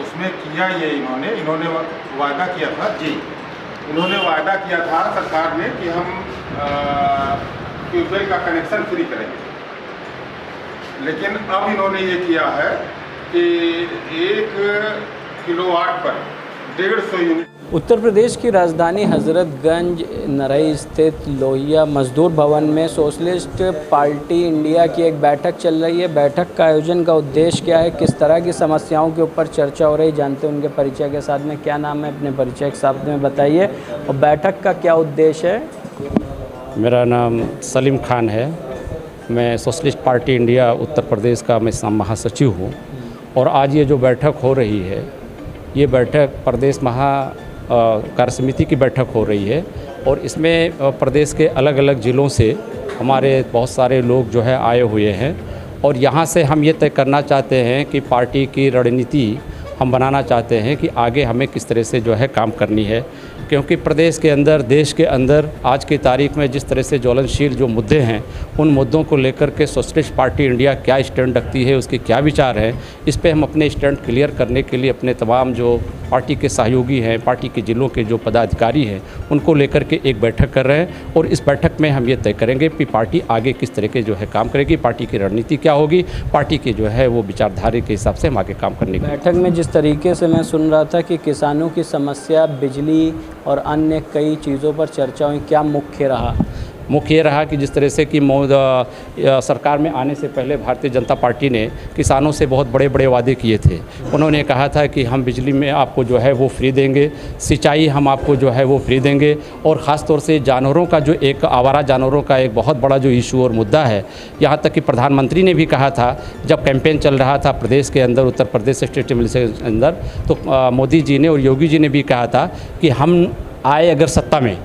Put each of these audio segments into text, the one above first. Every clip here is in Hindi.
उसमें किया ये इन्होंने वादा किया था जी, इन्होंने वादा किया था सरकार ने कि हम ट्यूबवेल का कनेक्शन फ्री करेंगे। लेकिन अब इन्होंने ये किया है कि 1 किलोवाट पर 150 यूनिट। उत्तर प्रदेश की राजधानी हज़रतगंज नरई स्थित लोहिया मजदूर भवन में सोशलिस्ट पार्टी इंडिया की एक बैठक चल रही है। बैठक का आयोजन का उद्देश्य क्या है, किस तरह की समस्याओं के ऊपर चर्चा हो रही, जानते हैं उनके परिचय के साथ में। क्या नाम है, अपने परिचय के साथ में बताइए, और बैठक का क्या उद्देश्य है। मेरा नाम सलीम खान है। मैं socialist party India Uttar Pradesh का मैं महासचिव हूँ। और आज ये जो बैठक हो रही है, ये बैठक प्रदेश कार्य समिति की बैठक हो रही है। और इसमें प्रदेश के अलग अलग ज़िलों से हमारे बहुत सारे लोग जो है आए हुए हैं। और यहाँ से हम ये तय करना चाहते हैं कि पार्टी की रणनीति हम बनाना चाहते हैं कि आगे हमें किस तरह से जो है काम करनी है। क्योंकि प्रदेश के अंदर, देश के अंदर आज की तारीख में जिस तरह से ज्वलनशील जो मुद्दे हैं, उन मुद्दों को लेकर के सोशलिस्ट पार्टी इंडिया क्या स्टैंड रखती है, उसके क्या विचार हैं, इस पे हम अपने स्टैंड क्लियर करने के लिए अपने तमाम जो पार्टी के सहयोगी हैं, पार्टी के ज़िलों के जो पदाधिकारी हैं, उनको लेकर के एक बैठक कर रहे हैं। और इस बैठक में हम ये तय करेंगे कि पार्टी आगे किस तरह के जो है काम करेगी, पार्टी की रणनीति क्या होगी, पार्टी के जो है वो विचारधारा के हिसाब से हम आगे काम करने की। बैठक में जिस तरीके से मैं सुन रहा था कि किसानों की समस्या, बिजली और अन्य कई चीज़ों पर चर्चा हुई, क्या मुख्य रहा? मुख्य ये रहा कि जिस तरह से कि सरकार में आने से पहले भारतीय जनता पार्टी ने किसानों से बहुत बड़े बड़े वादे किए थे। उन्होंने कहा था कि हम बिजली में आपको जो है वो फ्री देंगे, सिंचाई हम आपको जो है वो फ्री देंगे। और ख़ास तौर से जानवरों का जो एक आवारा जानवरों का एक बहुत बड़ा जो इशू और मुद्दा है, यहाँ तक कि प्रधानमंत्री ने भी कहा था जब कैंपेन चल रहा था प्रदेश के अंदर, उत्तर प्रदेश स्टेट मिनिस्टर के अंदर, तो मोदी जी ने और योगी जी ने भी कहा था कि हम आए अगर सत्ता में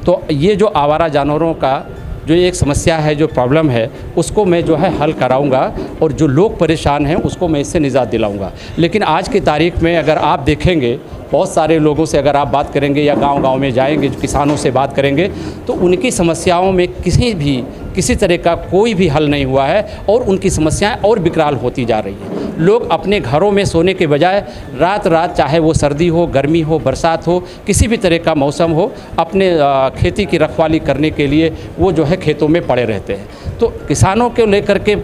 तो ये जो आवारा जानवरों का जो एक समस्या है, जो प्रॉब्लम है, उसको मैं जो है हल कराऊंगा और जो लोग परेशान हैं उसको मैं इससे निजात दिलाऊंगा। लेकिन आज की तारीख में अगर आप देखेंगे, बहुत सारे लोगों से अगर आप बात करेंगे या गांव-गांव में जाएंगे, किसानों से बात करेंगे, तो उनकी समस्याओं में किसी तरह का कोई भी हल नहीं हुआ है और उनकी समस्याएं और विकराल होती जा रही हैं। लोग अपने घरों में सोने के बजाय रात रात, चाहे वो सर्दी हो, गर्मी हो, बरसात हो, किसी भी तरह का मौसम हो, अपने खेती की रखवाली करने के लिए वो जो है खेतों में पड़े रहते हैं। तो किसानों को लेकर के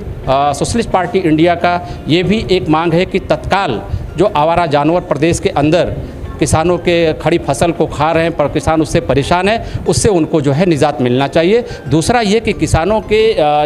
सोशलिस्ट पार्टी इंडिया का ये भी एक मांग है कि तत्काल जो आवारा जानवर प्रदेश के अंदर किसानों के खड़ी फसल को खा रहे हैं, पर किसान उससे परेशान है, उससे उनको जो है निजात मिलना चाहिए। दूसरा ये कि किसानों के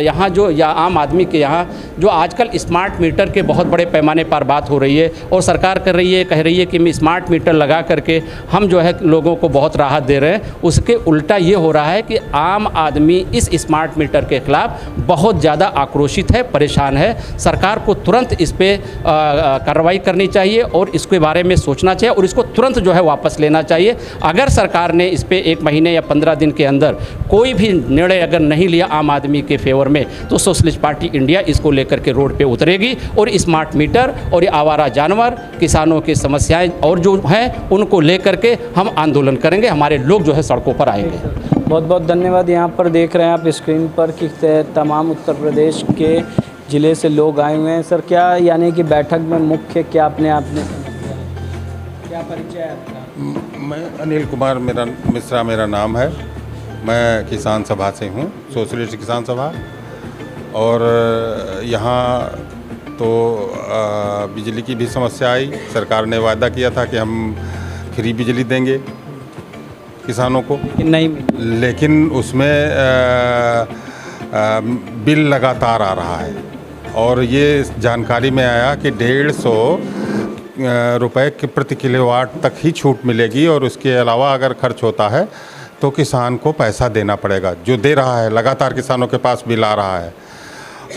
यहाँ जो या आम आदमी के यहाँ जो आजकल स्मार्ट मीटर के बहुत बड़े पैमाने पर बात हो रही है और सरकार कर रही है, कह रही है कि मैं स्मार्ट मीटर लगा करके हम जो है लोगों को बहुत राहत दे रहे हैं। उसके उल्टा ये हो रहा है कि आम आदमी इस स्मार्ट मीटर के खिलाफ बहुत ज़्यादा आक्रोशित है, परेशान है। सरकार को तुरंत इस पर कार्रवाई करनी चाहिए और इसके बारे में सोचना चाहिए और इसको तुरंत जो है वापस लेना चाहिए। अगर सरकार ने इस पे 1 महीने या 15 दिन के अंदर कोई भी निर्णय अगर नहीं लिया आम आदमी के फेवर में, तो सोशलिस्ट पार्टी इंडिया इसको लेकर के रोड पे उतरेगी और स्मार्ट मीटर और ये आवारा जानवर, किसानों की समस्याएं और जो हैं उनको लेकर के हम आंदोलन करेंगे। हमारे लोग जो है सड़कों पर आएंगे। बहुत बहुत धन्यवाद। यहाँ पर देख रहे हैं आप स्क्रीन पर कि तमाम उत्तर प्रदेश के ज़िले से लोग आए हुए हैं। सर, क्या यानी कि बैठक में मुख्य क्या आपने क्या परिचय है आपका? मैं अनिल कुमार मिश्रा मेरा नाम है। मैं किसान सभा से हूँ, सोशलिस्ट किसान सभा। और यहाँ तो बिजली की भी समस्या आई। सरकार ने वादा किया था कि हम फ्री बिजली देंगे किसानों को, नहीं मिली। लेकिन उसमें बिल लगातार आ रहा है। और ये जानकारी में आया कि 150 रुपए के प्रति किलोवाट तक ही छूट मिलेगी और उसके अलावा अगर खर्च होता है तो किसान को पैसा देना पड़ेगा, जो दे रहा है। लगातार किसानों के पास बिल आ रहा है।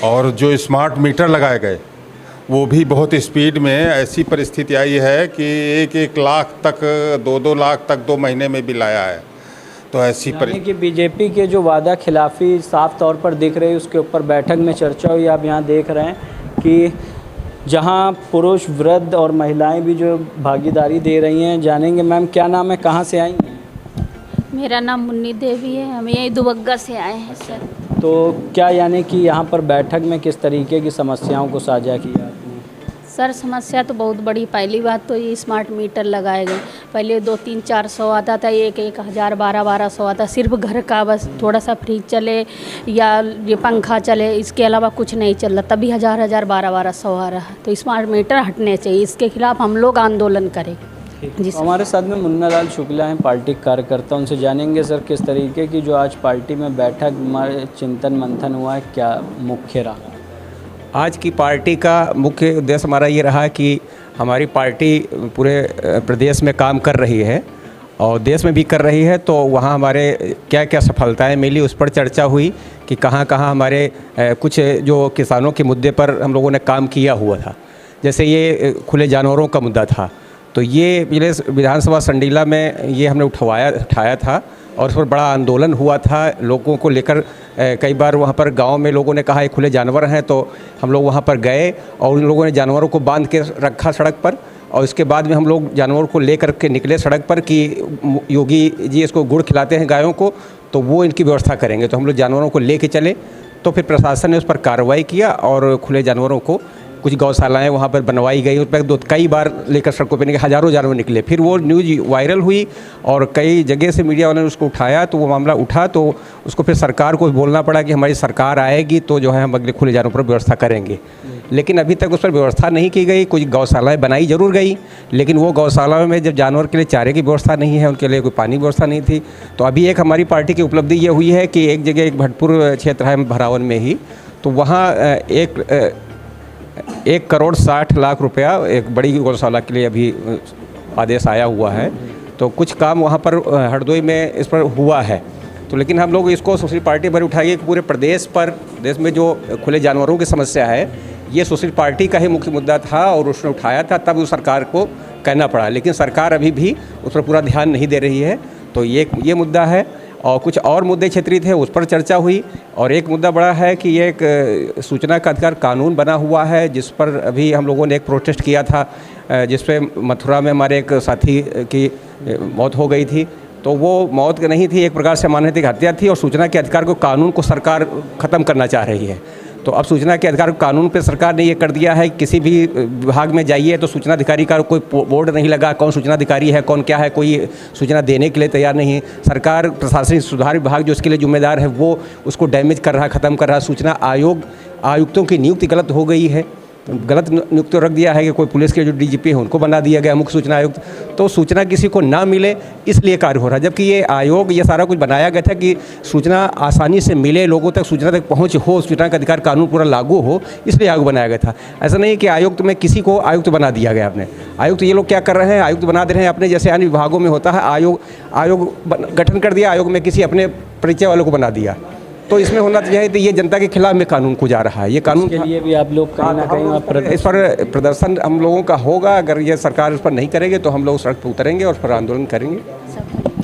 और जो स्मार्ट मीटर लगाए गए वो भी बहुत स्पीड में, ऐसी परिस्थिति आई है कि 1-1 लाख तक, 2-2 लाख तक 2 महीने में बिल आया है। तो ऐसी कि बीजेपी के जो वादा खिलाफी साफ तौर पर दिख रही है, उसके ऊपर बैठक में चर्चा हुई। आप यहाँ देख रहे हैं कि जहाँ पुरुष, वृद्ध और महिलाएं भी जो भागीदारी दे रही हैं। जानेंगे मैम, क्या नाम है, कहाँ से आई हैं? मेरा नाम मुन्नी देवी है, हम यही दुबग्गा से आए हैं सर। तो क्या यानी कि यहाँ पर बैठक में किस तरीके की समस्याओं को साझा किया आपने? सर समस्या तो बहुत बड़ी। पहली बात तो ये स्मार्ट मीटर लगाए गए। पहले 2-3-400 आता था, 1-1 हज़ार 12-1200 आता। सिर्फ घर का बस थोड़ा सा फ्रिज चले या ये पंखा चले, इसके अलावा कुछ नहीं चल रहा, तभी 1000-1000 12-1200 आ रहा है। तो स्मार्ट मीटर हटने चाहिए, इसके खिलाफ हम लोग आंदोलन करेंगे। जी सर। हमारे साथ में मुन्ना लाल शुक्ला हैं, पार्टी कार्यकर्ता। उनसे जानेंगे सर किस तरीके की जो आज पार्टी में बैठक चिंतन मंथन हुआ है, क्या मुख्य रहा? आज की पार्टी का मुख्य उद्देश्य हमारा ये रहा कि हमारी पार्टी पूरे प्रदेश में काम कर रही है और देश में भी कर रही है, तो वहाँ हमारे क्या क्या सफलताएं मिली उस पर चर्चा हुई कि कहाँ कहाँ हमारे कुछ जो किसानों के मुद्दे पर हम लोगों ने काम किया हुआ था। जैसे ये खुले जानवरों का मुद्दा था, तो ये पिछले विधानसभा संडीला में ये हमने उठाया था और उस पर बड़ा आंदोलन हुआ था लोगों को लेकर। कई बार वहाँ पर गांव में लोगों ने कहा ये खुले जानवर हैं, तो हम लोग वहाँ पर गए और उन लोगों ने जानवरों को बांध के रखा सड़क पर, और उसके बाद में हम लोग जानवरों को लेकर के निकले सड़क पर कि योगी जी इसको गुड़ खिलाते हैं गायों को, तो वो इनकी व्यवस्था करेंगे। तो हम लोग जानवरों को ले चले, तो फिर प्रशासन ने उस पर कार्रवाई किया और खुले जानवरों को कुछ गौशालाएं वहाँ पर बनवाई गई। उस पर कई बार लेकर सड़कों पे निकले, हज़ारों जानवर निकले। फिर वो न्यूज़ वायरल हुई और कई जगह से मीडिया वालों ने उसको उठाया, तो वो मामला उठा, तो उसको फिर सरकार को बोलना पड़ा कि हमारी सरकार आएगी तो जो है हम अगले खुले जानवरों पर व्यवस्था करेंगे। लेकिन अभी तक उस पर व्यवस्था नहीं की गई। कुछ गौशालाएँ बनाई जरूर गई, लेकिन वो गौशालाओं में जब जानवर के लिए चारे की व्यवस्था नहीं है, उनके लिए कोई पानी की व्यवस्था नहीं थी। तो अभी एक हमारी पार्टी की उपलब्धि ये हुई है कि एक जगह एक भटपुर क्षेत्र है भरावन में ही, तो वहाँ 1,60,00,000 रुपया एक बड़ी गौशाला के लिए अभी आदेश आया हुआ है। तो कुछ काम वहाँ पर हरदोई में इस पर हुआ है। तो लेकिन हम लोग इसको सोशल पार्टी पर उठाइए कि पूरे देश में जो खुले जानवरों की समस्या है, ये सोशल पार्टी का ही मुख्य मुद्दा था और उसने उठाया था, तब उस सरकार को कहना पड़ा। लेकिन सरकार अभी भी उस पर पूरा ध्यान नहीं दे रही है। तो ये मुद्दा है और कुछ और मुद्दे क्षेत्रीय थे, उस पर चर्चा हुई। और एक मुद्दा बड़ा है कि ये एक सूचना का अधिकार कानून बना हुआ है, जिस पर अभी हम लोगों ने एक प्रोटेस्ट किया था, जिस पे मथुरा में हमारे एक साथी की मौत हो गई थी। तो वो मौत नहीं थी, एक प्रकार से माननीय हत्या थी, और सूचना के अधिकार को कानून को सरकार ख़त्म करना चाह रही है। तो अब सूचना के अधिकार कानून पे सरकार ने ये कर दिया है, किसी भी विभाग में जाइए तो सूचना अधिकारी का कोई बोर्ड नहीं लगा, कौन सूचना अधिकारी है कौन क्या है, कोई सूचना देने के लिए तैयार नहीं। सरकार प्रशासनिक सुधार विभाग जो इसके लिए जिम्मेदार है वो उसको डैमेज कर रहा है, ख़त्म कर रहा है। सूचना आयुक्तों की नियुक्ति गलत हो गई है, गलत नियुक्ति रख दिया है कि कोई पुलिस के जो डीजीपी हैं उनको बना दिया गया मुख्य सूचना आयुक्त। तो सूचना किसी को ना मिले इसलिए कार्य हो रहा है, जबकि ये आयोग ये सारा कुछ बनाया गया था कि सूचना आसानी से मिले, लोगों तक सूचना तक पहुंच हो, सूचना का अधिकार कानून पूरा लागू हो, इसलिए आयोग बनाया गया था। ऐसा नहीं कि आयुक्त में किसी को आयुक्त बना दिया गया आपने। आयुक्त ये लोग क्या कर रहे हैं, आयुक्त बना दे रहे हैं अपने जैसे अन्य विभागों में होता है, आयोग गठन कर दिया, आयोग में किसी अपने परिचय वालों को बना दिया। तो इसमें होना चाहिए तो ये जनता के खिलाफ में कानून को जा रहा है। ये कानून के लिए भी आप लोग कहीं ना कहीं इस पर प्रदर्शन हम लोगों का होगा। अगर ये सरकार इस पर नहीं करेगी तो हम लोग सड़क पर उतरेंगे और उस पर आंदोलन करेंगे।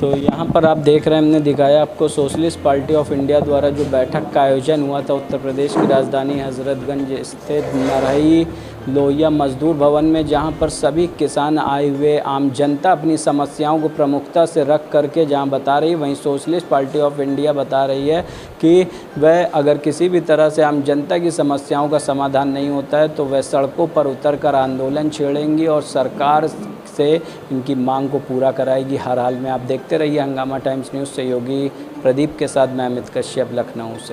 तो यहाँ पर आप देख रहे हैं, हमने दिखाया आपको सोशलिस्ट पार्टी ऑफ इंडिया द्वारा जो बैठक का आयोजन हुआ था उत्तर प्रदेश की राजधानी हजरतगंज स्थित नरही लोहिया मजदूर भवन में, जहाँ पर सभी किसान आए हुए, आम जनता अपनी समस्याओं को प्रमुखता से रख करके जहाँ बता रही है, वहीं सोशलिस्ट पार्टी ऑफ इंडिया बता रही है कि वह अगर किसी भी तरह से आम जनता की समस्याओं का समाधान नहीं होता है तो वह सड़कों पर उतरकर आंदोलन छेड़ेंगी और सरकार से इनकी मांग को पूरा कराएगी हर हाल में। आप देखते रहिए हंगामा टाइम्स न्यूज़। सहयोगी प्रदीप के साथ मैं अमित कश्यप, लखनऊ से।